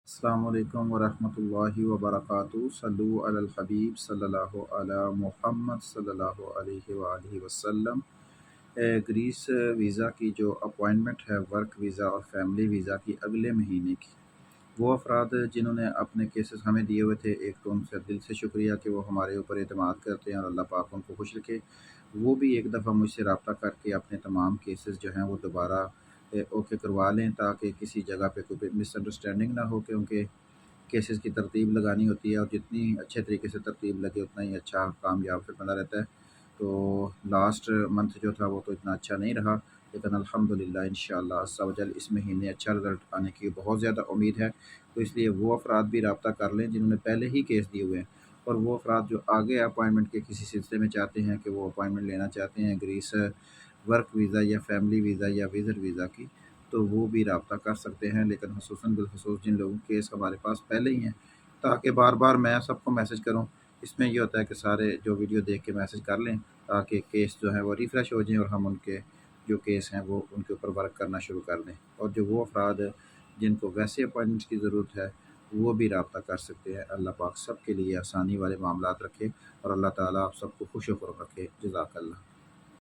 السلام علیکم ورحمۃ اللہ وبرکاتہ۔ صلو علی الحبیب صلی اللہ علی محمد صلی اللہ علیہ وآلہ وسلم۔ گریس ویزا کی جو اپوائنٹمنٹ ہے، ورک ویزا اور فیملی ویزا کی اگلے مہینے کی، وہ افراد جنہوں نے اپنے کیسز ہمیں دیے ہوئے تھے، ایک تو ان سے دل سے شکریہ کہ وہ ہمارے اوپر اعتماد کرتے ہیں اور اللہ پاک ان کو خوش رکھے۔ وہ بھی ایک دفعہ مجھ سے رابطہ کر کے اپنے تمام کیسز جو ہیں وہ دوبارہ اوکے کروا لیں، تاکہ کسی جگہ پہ کوئی مس انڈرسٹینڈنگ نہ ہو، کیونکہ کیسز کی ترتیب لگانی ہوتی ہے اور جتنی اچھے طریقے سے ترتیب لگے اتنا ہی اچھا کامیاب پھر بنا رہتا ہے۔ تو لاسٹ منتھ جو تھا وہ تو اتنا اچھا نہیں رہا، لیکن الحمدللہ انشاءاللہ عز و جل اس مہینے اچھا رزلٹ آنے کی بہت زیادہ امید ہے۔ تو اس لیے وہ افراد بھی رابطہ کر لیں جنہوں نے پہلے ہی کیس دیے ہوئے ہیں، اور وہ افراد جو آگے اپوائنٹمنٹ کے کسی سلسلے میں چاہتے ہیں کہ وہ اپوائنٹمنٹ لینا چاہتے ہیں گریس ورک ویزا یا فیملی ویزا یا وزٹ ویزا کی، تو وہ بھی رابطہ کر سکتے ہیں، لیکن خصوصاً بالخصوص جن لوگوں کے کیس ہمارے پاس پہلے ہی ہیں، تاکہ بار بار میں سب کو میسج کروں۔ اس میں یہ ہوتا ہے کہ سارے جو ویڈیو دیکھ کے میسج کر لیں، تاکہ کیس جو ہے وہ ریفریش ہو جائیں اور ہم ان کے جو کیس ہیں وہ ان کے اوپر ورک کرنا شروع کر دیں۔ اور جو وہ افراد جن کو ویسے اپوائنٹمنٹس کی ضرورت ہے وہ بھی رابطہ کر سکتے ہیں۔ اللہ پاک سب کے لیے آسانی والے معاملات رکھے اور اللہ تعالیٰ آپ سب کو خوش و خرم رکھے۔ جزاک اللہ۔